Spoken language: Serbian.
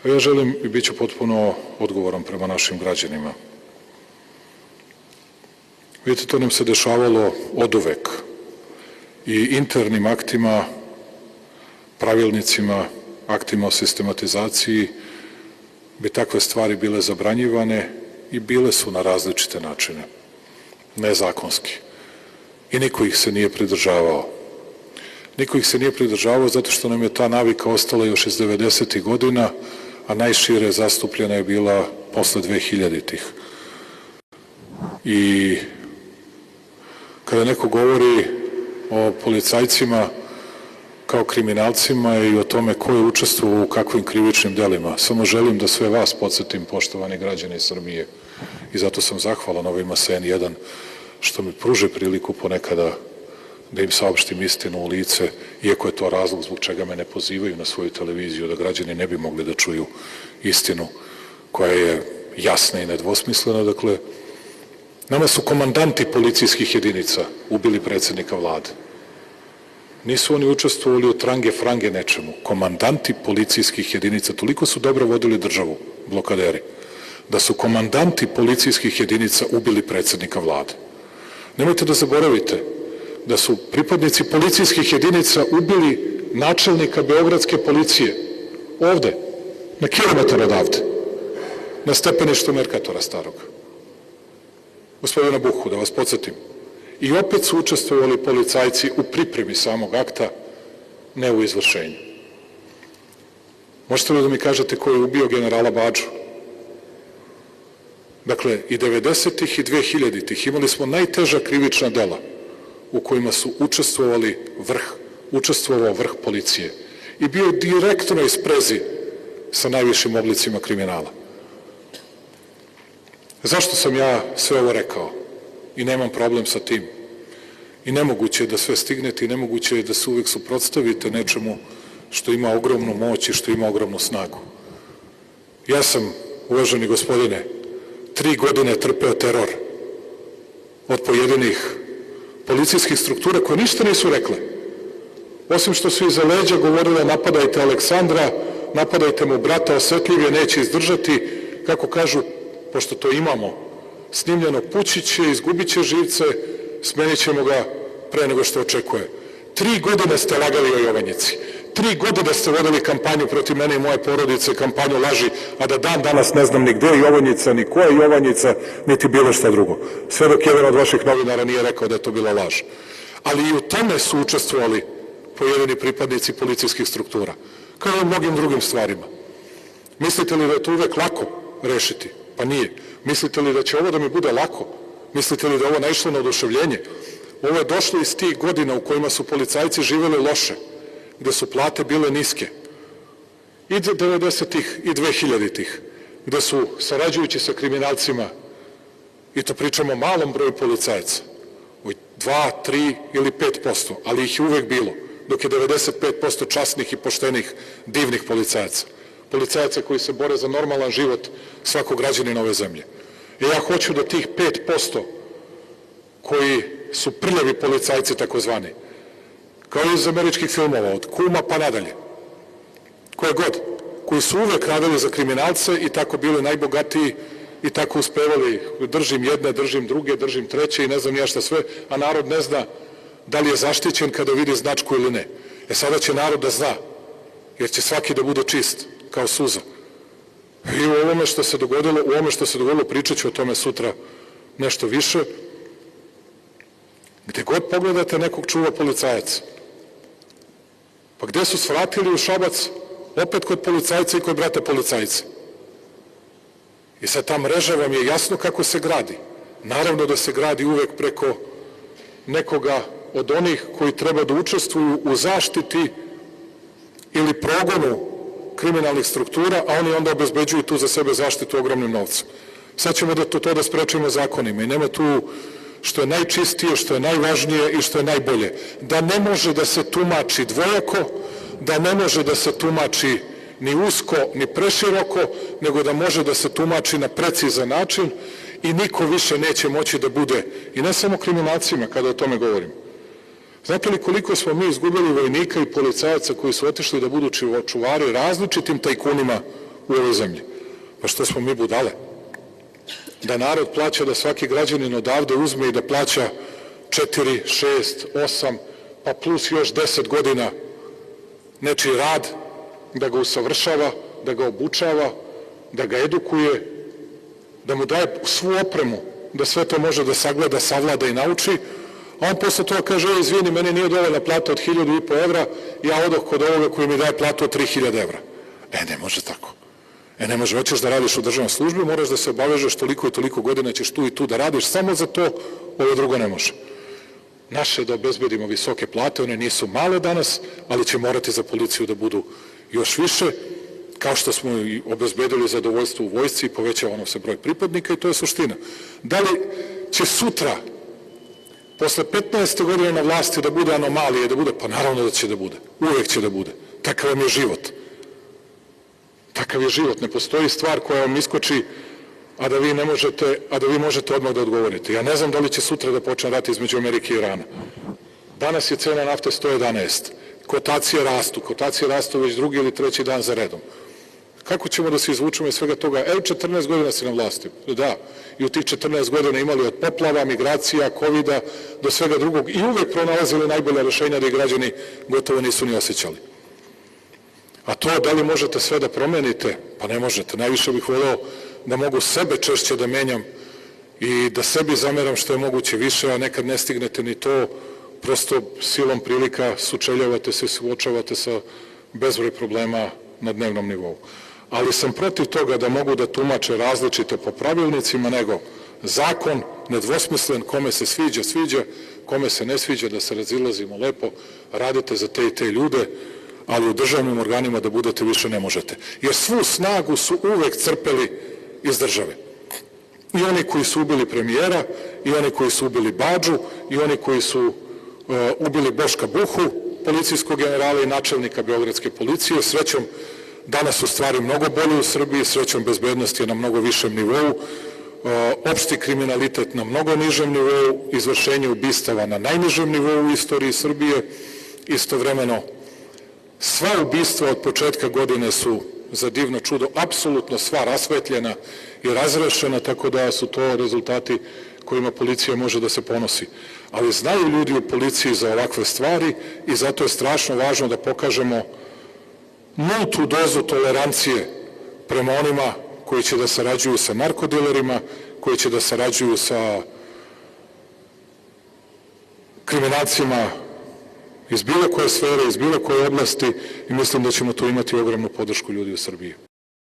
Ja želim i bit ću potpuno odgovoran prema našim građanima. Vidite, to nam se dešavalo oduvek i internim aktima, pravilnicima, aktima o sistematizaciji bi takve stvari bile zabranjivane i bile su na različite načine, nezakonski. I niko ih se nije pridržavao. Niko ih se nije pridržavao zato što nam je ta navika ostala još iz 90. godina, a najšire zastupljena je bila posle 2000-ih. I kada neko govori o policajcima kao kriminalcima i o tome ko je učestvovao u kakvim krivičnim delima, samo želim da sve vas podsjetim, poštovani građani Srbije, i zato sam zahvalan ovima sa N1 što mi pruže priliku ponekada da im saopštim istinu u lice, iako je to razlog zbog čega me ne pozivaju na svoju televiziju, da građani ne bi mogli da čuju istinu koja je jasna i nedvosmislena. Dakle, nama su komandanti policijskih jedinica ubili predsednika vlade. Nisu oni učestvovali u trange frange nečemu. Komandanti policijskih jedinica, toliko su dobro vodili državu, blokaderi, da su komandanti policijskih jedinica ubili predsednika vlade. Nemojte da zaboravite da su pripadnici policijskih jedinica ubili načelnika beogradske policije, ovde, na kilometar odavde, na stepeništu Merkatora starog, gospodina Buhu, da vas podsjetim. I opet su učestvovali policajci u pripremi samog akta, ne u izvršenju. Možete li da mi kažete ko je ubio generala Badžu? Dakle, i 90-ih i 2000-ih imali smo najteža krivična dela u kojima su učestvovao vrh policije i bio direktno isprezi sa najvišim oblicima kriminala. Zašto sam ja sve ovo rekao? I nemam problem sa tim. I nemoguće je da sve stignete i nemoguće je da se uvek suprotstavite nečemu što ima ogromnu moć i što ima ogromnu snagu. Ja sam, uvaženi gospodine, 3 godine trpeo teror od pojedinih policijskih struktura koje ništa nisu rekle, osim što su iza leđa govorile napadajte Aleksandra, napadajte mu brata, osetljiv je, neće izdržati, kako kažu, pošto to imamo snimljeno, pući će, izgubit će živce, smenit ćemo ga pre nego što očekuje. 3 godine ste lagali o Jovanjici. 3 godine ste vodili kampanju protiv mene i moje porodice, kampanju laži, a da dan danas ne znam ni gde je Jovanjica, ni ko je Jovanjica, niti bilo šta drugo. Sve dok jedan od vaših novinara nije rekao da je to bila laž. Ali i u tome su učestvovali pojedini pripadnici policijskih struktura, kao i u mnogim drugim stvarima. Mislite li da je to uvek lako rešiti? Pa nije. Mislite li da će ovo da mi bude lako? Mislite li da je ovo naišlo na oduševljenje? Ovo je došlo iz tih godina u kojima su policajci živeli loše, gde su plate bile niske, i 90-ih i 2000-ih, gde su, sarađujući sa kriminalcima, i to pričamo o malom broju policajaca, 2, 3 ili 5%, ali ih je uvek bilo, dok je 95% časnih i poštenih, divnih policajaca. Policajaca koji se bore za normalan život svakog građanina ove zemlje. I ja hoću da tih 5% koji su prljavi policajci takozvani, kao iz američkih filmova, od Kuma pa nadalje, koje god, koji su uvek radili za kriminalce i tako bili najbogatiji i tako uspevali, držim jedne, držim druge, držim treće i ne znam ja šta sve, a narod ne zna da li je zaštićen kada vidi značku ili ne. Sada će narod da zna, jer će svaki da bude čist, kao suza. I u ovome što se dogodilo, pričat ću o tome sutra nešto više. Gde god pogledate nekog čuva policajac. Pa gde su svratili u Šabac? Opet kod policajca i kod brata policajca. I sad ta mreža vam je jasno kako se gradi. Naravno da se gradi uvek preko nekoga od onih koji treba da učestvuju u zaštiti ili progonu kriminalnih struktura, a oni onda obezbeđuju tu za sebe zaštitu ogromnim novcem. Sad ćemo to da sprečimo zakonima i nema tu što je najčistije, što je najvažnije i što je najbolje. Da ne može da se tumači dvojako, da ne može da se tumači ni usko, ni preširoko, nego da može da se tumači na precizan način i niko više neće moći da bude, i ne samo kriminalcima kada o tome govorim, Znate li koliko smo mi izgubili vojnika i policajaca koji su otišli da budu čuvari različitim tajkunima u ovoj zemlji? Pa što smo mi budale? Da narod plaća, da svaki građanin odavde uzme i da plaća 4, 6, 8, pa plus još 10 godina nečiji rad, da ga usavršava, da ga obučava, da ga edukuje, da mu daje svu opremu, da sve to može da sagleda, savlada i nauči, a on posle toga kaže, izvini, meni nije dovoljna plata od 1.500 evra, ja odoh kod ovoga koji mi daje platu od 3.000 evra. Ne može tako. Ne može, hoćeš da radiš u državnoj službi, moraš da se obavežeš toliko i toliko godina ćeš tu i tu da radiš, samo za to, ovo drugo ne može. Naše je da obezbedimo visoke plate, one nisu male danas, ali će morati za policiju da budu još više, kao što smo i obezbedili zadovoljstvo u vojsci i povećavano se broj pripadnika i to je suština. Da li će sutra, posle 15. godine na vlasti da bude anomalije, da bude, pa naravno da će da bude, uvek će da bude. Takav vam je život. Takav je život, ne postoji stvar koja vam iskoči, a da vi možete odmah da odgovorite. Ja ne znam da li će sutra da počne rat između Amerike i Irana. Danas je cena nafte 111. Kotacije rastu već drugi ili treći dan za redom. Kako ćemo da se izvučemo iz svega toga? 14 godina si na vlasti. Da, i u tih 14 godina imali od poplava, migracija, kovida, do svega drugog i uvek pronalazili najbolja rešenja da ih građani gotovo nisu ni osjećali. A to da li možete sve da promenite? Pa ne možete. Najviše bih voleo da mogu sebe češće da menjam i da sebi zameram što je moguće više, a nekad ne stignete ni to, prosto silom prilika sučeljavate se, suočavate sa bezbroj problema na dnevnom nivou. Ali sam protiv toga da mogu da tumače različite po pravilnicima, nego zakon, nedvosmislen, kome se sviđa, sviđa, kome se ne sviđa, da se razilazimo lepo, radite za te i te ljude, ali u državnim organima da budete više ne možete. Jer svu snagu su uvek crpeli iz države. I oni koji su ubili premijera, i oni koji su ubili Badžu, i oni koji su ubili Boška Buhu, policijskog generala i načelnika Beogradske policije. Srećom, danas su stvari mnogo bolje u Srbiji, srećom bezbednost je na mnogo višem nivou, opšti kriminalitet na mnogo nižem nivou, izvršenje ubistava na najnižem nivou u istoriji Srbije. Istovremeno, sva ubistva od početka godine su za divno čudo apsolutno sva rasvetljena i razrešena, tako da su to rezultati kojima policija može da se ponosi. Ali znaju ljudi u policiji za ovakve stvari i zato je strašno važno da pokažemo nultu dozu tolerancije prema onima koji će da sarađuju sa narkodilerima, koji će da sarađuju sa kriminalcima iz bilo koje sfere, iz bilo koje oblasti i mislim da ćemo tu imati ogromnu podršku ljudi u Srbiji.